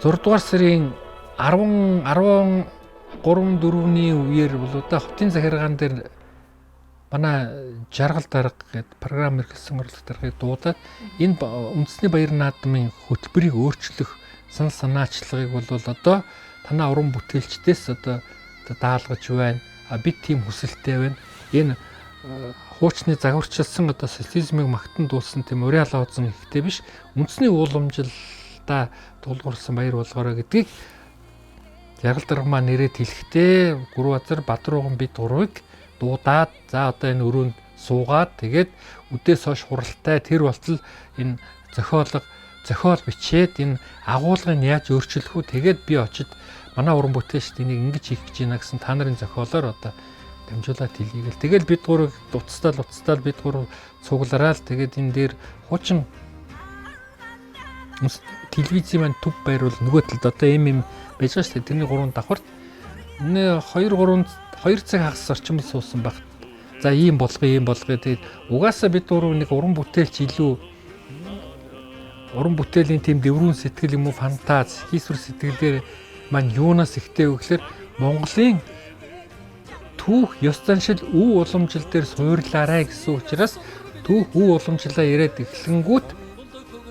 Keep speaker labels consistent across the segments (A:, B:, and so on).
A: 6 дугаар сарын 13 4-ний үеэр бол одоо хотын захиргаан дээр манай жаргал дарга гэдэг програм эрхэлсэн орлого даргыг дуудаад энэ үндэсний баяр наадмын хөтөлбөрийг өөрчлөх санал санаачлагыг бол одоо танай уран бүтээлчдээс одоо даалгаж байна. Бид тийм хүсэлтэй байна. Энэ хуучны загварчилсан одоо социализмыг магтан дуулсан тийм урьяа лоозон ихтэй биш. Үндэсний ууламжилдаа тулгуурсан баяр болгоорой гэдгийг жаргал дарга маань нэрээд хэлэхдээ Гүрбазар Бадрууган бид гурвыг дуудаад за одоо энэ өрөөнд суугаад тэгээд үдээс хойш хуралтай тэр болтол энэ зохиол бичээд энэ агуулгыг яаж өөрчлөх вэ? Тэгээд би очиж манай уран бүтээлчд энийг ингэж хийх гэж байна гэсэн та нарын зохиолоор одоо дамжуулаад хэлийгэл. Тэгэл бид гурав уцтаал бид гурав цуглараад тэгээд энэ дээр хуучин телевизийн маань төв байр бол нөгөө талд одоо юм байж байгаа шүү дээ. Тэрний 3 давхарт энэ 2 цаг хагас орчмол суусан баг. За ийм болгоё. Тэгээд угаасаа бид гурав нэг уран бүтээлч илүү уран бүтээлийн тийм дэврүүн сэтгэл юм уу фантаз, хийсвэр сэтгэлээр маань юунаас ихтэй вэ гэхээр Монголын түүх ёс заншил өв уламжил дээр суурлаарай гэсэн учраас түүх өв уламжлаа яриад эхлэнгүүт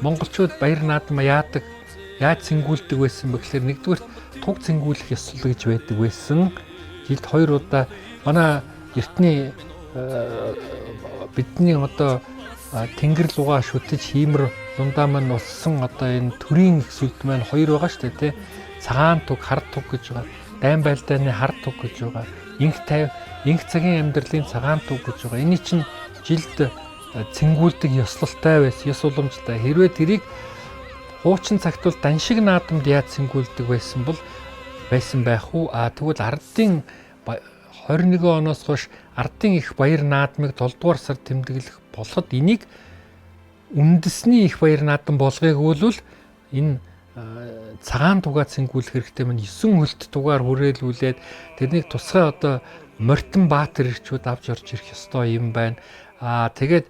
A: монголчууд баяр наадмаа яадаг, яаж цэнгүүлдэг байсан бэ гэхээр нэгдүгээр туг цэнгүүлэх ёслол гэж байдаг байсан. Жилд 2 удаа манай эртний бидний одоо тэнгэр лугаа шүтэж хиймэр дундаа маань улсан одоо энэ төрийн их сүлд маань 2 байгаа шүү дээ тий. Цагаан туг, хар туг гэж байгаа. Дайн байлдааны хар туг гэж байгаа. Инх цагийн амьдралын цагаан туг гэж байгаа. Эний чинь жилд цэнгүүлдэг ёслолтой байсан, ёс уламжтай. Хэрвээ тэрийг хуучин цагт бол даншиг наадамд яаж цэнгүүлдэг байсан байх уу? Тэгвэл ардын 21 оноос хойш ардын их баяр наадмыг 7 дугаар сар тэмдэглэх болоход энийг үндэсний их баяр наадам болгоёг бол энэ цагаан тугаа цэнгүүлэх хэрэгтэй маань 9 хөлт тугаар хүрээлүүлээд тэрнийг тусгай одоо Мортон Баатар ирчүүд авч орж ирэх ёстой юм байна. Тэгээд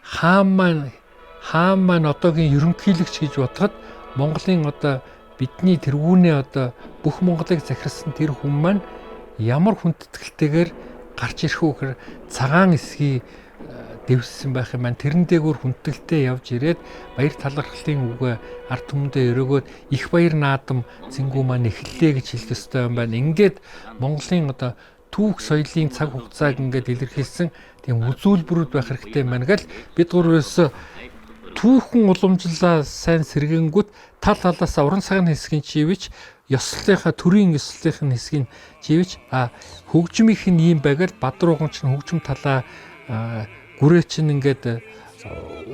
A: хаан маань одоогийн ерөнхийлөгч гэж бодоход Монголын одоо бидний тэргүүнээ одоо бүх Монголыг захирсан тэр хүн маань ямар хүндэтгэлтэйгээр гарч ирэх үү гэхээр цагаан эсгий дэвссэн байх юм байна. Тэрэн дээгүүр хүндэтгэлтэй явж ирээд баяр талархлын үгээ ард түмэндээ өрөөгөөд их баяр наадам цэнгүү маань эхэллээ гэж хэлэх ёстой юм байна. Ингээд Монголын одоо түүх соёлын цаг хугацааг ингээд илэрхийлсэн тийм үзүүлбэрүүд байх хэрэгтэй байна гэл бид гурвээс түүхэн уламжлалаа сайн сэргэнгүүт тал талаас уран цагын хэсгийн чивэж ёслолынхаа төрийн ёслолын хэсгийн чивэж хөгжмийнх нь юм байгаад Бадрууган ч хөгжим талаа гүрээ чинь ингээд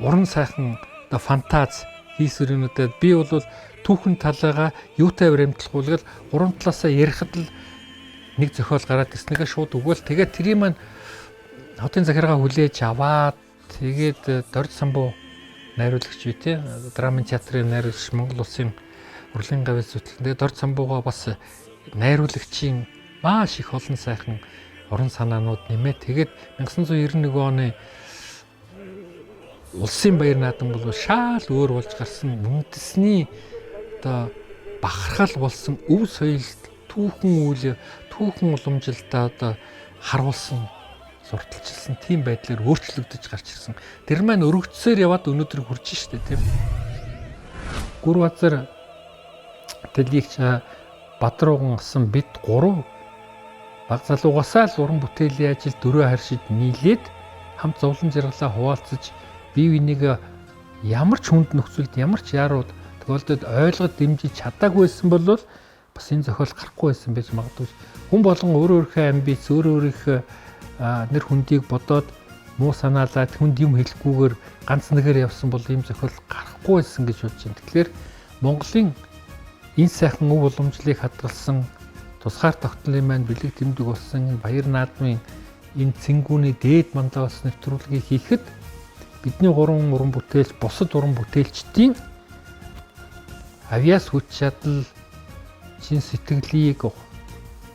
A: уран сайхан фантаз хийсвэрнүүдэд би бол түүхэн талаагаа юутай баримтлахуулаад уран талаасаа ярихад л нэг зохиол гараад ирснэгээ шууд өгөөл тэгээд тэрийг маань хотын захиргаа хүлээж аваад тэгээд Дорж самбуу найруулагч бий те драмын театрын найруулагч Монгол улсын урлагийн гавьяа зүтгэн тэгээд Дорж самбууга бас найруулагчийн маш их олон сайхан уран санаанууд нэмээ тэгээд 1991 оны улсын баяр наадам бол шал өөр болж гарсан үндэсний одоо бахархал болсон өв соёлд түүхэн уламжилдаа одоо харуулсан сурталчилсан тийм байдлаар өөрчлөгдөж гарч ирсэн. Тэр маань өргөцсөөр яваад өнөөдөр хүрч штэ тийм. Гүрбазар Дэлгийгч Бадрууган асан бид 3 баг залуугасаа л уран бүтээлийн ажил 4 харшид нийлээд хамт зовлон жаргалаа хуваалцаж бие биенийг ямар ч хүнд нөхцөлд ямар ч ярууд тохиолдолд ойлгож дэмжиж чадаагүйсэн бол бас энэ зохиол гарахгүй байсан байж магадгүй. Хүн болгон өөрийнхөө амбиц өөрийнхөө нэр хүндийг бодоод муу санаалаад хүнд юм хэлэхгүйгээр ганц нэгээр явсан бол ийм зохиол гарахгүй байсан гэж бодож байна. Тэгэхээр Монголын энэ сайхан өв уламжлалыг хадгалсан тусгаар тогтнолын маань бэлэг тэмдэг болсон энэ баяр наадмын энэ цэнгүүний дээд мандаас нэвтрүүлгийг хийхэд бидний 3 уран бүтээлч бусад уран бүтээлчдийн авьяас хүч чадал чин сэтгэлийг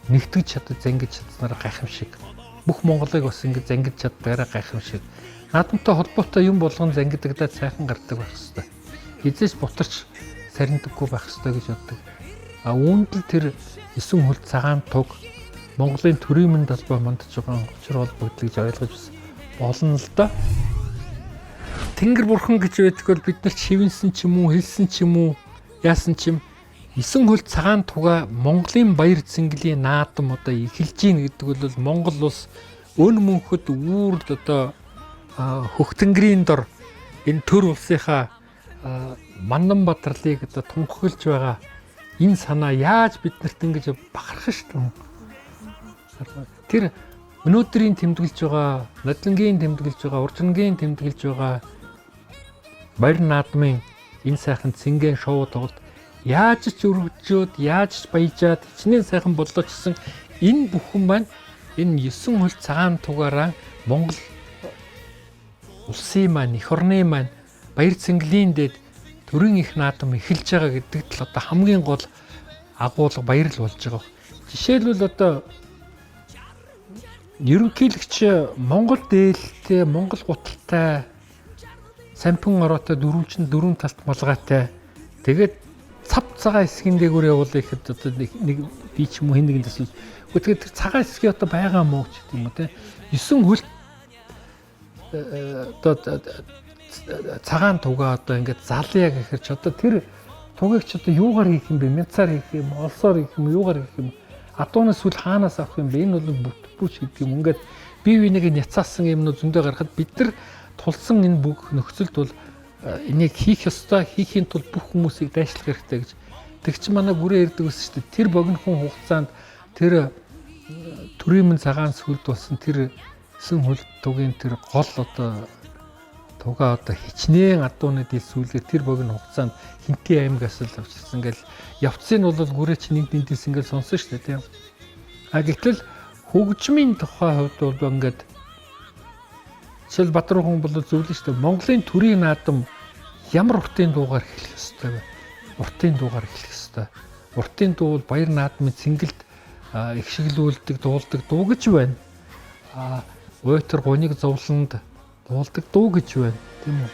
A: нэгтгэж чадаж зангиж чадсанаар гайхамшиг. Бүх Монголыг бас ингэж зангиж чаддагаараа гайхамшиг. Наадамтай холбоотой юм болгон зангидагдаад сайхан гардаг байх хэвээр. Эзэж бутарч сарнидаггүй байх ёстой гэж боддог. Үүнд л тэр 9 хөл цагаан туг Монголын төрийн мэнд албаа мандж байгаа учир холбогдол гэж ойлгож болно л да. Тэнгэр бурхан гэж байдаг бол бид нарт шивэнсэн ч юм уу, хэлсэн ч юм уу, яасан ч юм 9 хөл цагаан туга Монголын баяр цэнгэлийн наадам одоо эхэлж гин гэдэг бол Монгол улс өн мөнхөд үүрд одоо хөхтөнгөрийн дор энэ төр улсынхаа мандан бадралыг одоо тунхаглаж байгаа энэ санаа яаж биднэрт ингэж бахархах шүү дээ. Тэр өнөөдрийн тэмдэглэж байгаа, нодлонгийн тэмдэглэж байгаа, уржингийн тэмдэглэж байгаа баяр наадмын энэ сайхан цэнгэн шоу тоглолт яаж ч өргөжөөд, яаж ч баяжаад хичнээн сайхан боллоо ч гэсэн энэ бүхэн маань энэ 9 хөл цагаан тугаараа Монгол улсын маань, эх орны маань баяр цэнгэлийн дэд төрийн их наадам эхэлж байгаа гэдэгт л одоо хамгийн гол агуулга баярл болж байгаа. Жишээлбэл одоо ерөнхийлөгч Монгол дээлтэй, Монгол гуталтай, сампин ороотой, дөрвөн талт малгайтай. Тэгээд цав цагаан хэсгийн дээгүүр явуулах ихэд одоо нэг би ч юм уу хэн нэгэн төсөл. Тэгээд тэр цагаан хэсгийн одоо байгаа мó ч гэдэг юм уу те. 9 хөл одоо цагаан тугаа одоо ингээд залъя гэхэр ч одоо тэр тугийг ч одоо юугаар хийх юм бэ? Мяцаар хийх юм, олсоор хийх юм, юугаар хийх юм? Адуунаас сүл хаанаас авах юм бэ? Энэ бол бүтбүүч гэдэг юм. Ингээд бие биенийг няцаасан юмнууд зөндөө гарахад бид нар тулсан энэ бүх нөхцөлд бол энийг хийх ёстой, хийхийн тулд бүх хүмүүсийг дайшлах хэрэгтэй гэж. Тэг чи манай бүрээ ирдэг ус шүү дээ. Тэр богинохон хугацаанд тэр төрийн мэн цагаан сүлд болсон тэр 9 хөл тугийн тэр гол одоо тугаа одоо хичнээн адууны дээл сүлгээ тэр богино хугацаанд хинтээ аймгаас л авчирсан ингээл явцыг нь бол гүрээ чи нэг дэндээс ингээл сонсон шүү дээ тийм. Гэтэл хөгжмийн тухай хувьд бол ингээд жишээл Бадруухан бол зөвлөн шүү дээ. Монголын төрийн наадам ямар уртын дуугаар эхлэх ёстой вэ? Уртын дуугаар эхлэх ёстой. Уртын дуу бол баяр наадмын цэнгэлд ихшиглүүлдэг, дуулдаг дуу гэж байна. Уйтар гуниг зовлонд дуулдаг дуу гэж байна. Тийм үү?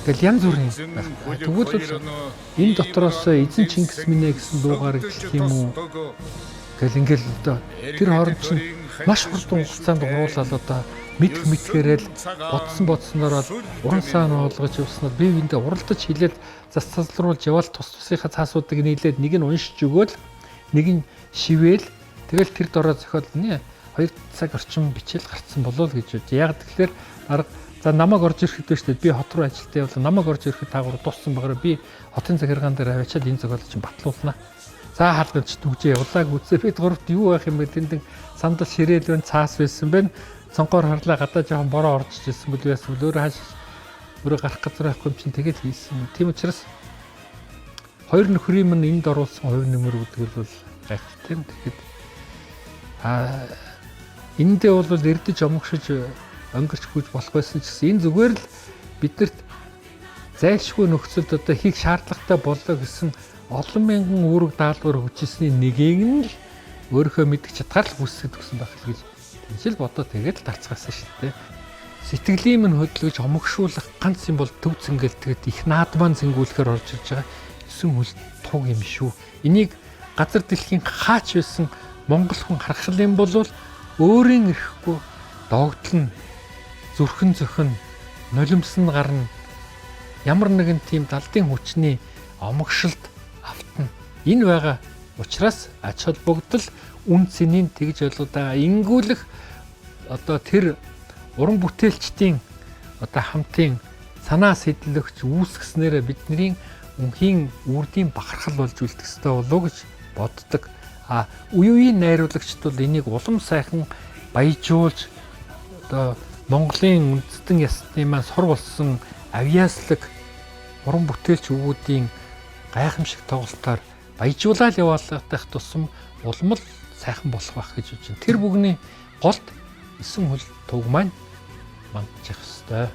A: Тэгэл янз бүрийн байна. Тэгвэл энэ дотроос эзэн Чингис минь гэсэн дуугаар эхлэх юм уу? Тэгэл ингээл одоо тэр хооронд чинь маш хурдан хугацаанд уруулаад одоо мэдхээрэл бодсноор уран сайн ойлгож явснаар бие биендээ уралдаж хилээд засалруулж явал тус тусынхаа цаасуудыг нийлээд нэг нь уншиж өгөөл нэг нь шивэл тэгэл тэр дороо зохиол нэ 2 цаг орчим бичээл гарцсан болоо л гэж үү. Яг тэгэхээр арга за намайг орж ирэхэд шүү дээ би хот руу ажилтаа явлаа намайг орж ирэхэд таагаар дууссан багаар би хотын захиргаан дээр аваачаад энэ зохиолыг чинь батлуулнаа. За хаалгач түгжээ явлаа гүцээ бид гуравт юу байх юм бэ тэнд сандал ширээл байна цаас байсан байна. Цонхоор харлаа гадаа жоохон бороо орж ирсэн бол яасан бол өөрөө гарах газар байхгүй юм чинь тэгэл хийсэн. Тийм учраас хоёр нөхрийн мань энд оруулсан хувь нэмэр гэдэг бол гайхалтай юм. Тэгэхэд эндээ бол эрдэж омгшиж өнгөрч гүйж болох байсан ч гэсэн энэ зүгээр л биднэрт зайлшгүй нөхцөлд одоо хийх шаардлагатай боллоо гэсэн олон мянган үүрэг даалгавар хүчисний нэгийг нь л өөрийнхөө мэдгч чадгаар л хүсэж төгсөн байх л гэж жил бодоо тэгээд л тарцгаасан шүү дээ. Сэтгэлийн минь хөдөлгөж омгшуулах ганц юм бол төв цэнгэл тэгээд их наадман цэнгүүлэхээр орж ирж байгаа 9 хөл туг юм шүү. Энийг газар дэлхийн хаач байсан Монгол хүн харах юм бол өөрийн эрэхгүй догтлон зүрхэн зөхөн нулимсан гарна ямар нэгэн тийм далдын хүчний омгшилд автна. Энэ байгаа учраас ач холбогдол үн цэнийг тэгж ойлгодог. Ингүүлэх одоо тэр уран бүтээлчдийн одоо хамтын санаа сэтлэгч үүсгэснээр бидний үнхийн үрдийн бахархал болж үлдэх ёстой болов гэж боддог. Үеийн найруулагчд бол энийг улам сайхан баяжуулж одоо Монголын үндэстэн ясны маань сор болсон авьяаслаг уран бүтээлч өвгүүдийн гайхамшиг тоглолтоор баяжуулаад яваалгах тусам улам л сайхан болох байх гэж үзэж байна. Тэр бүгний голд 9 хөл туг маань мандчих ёстой.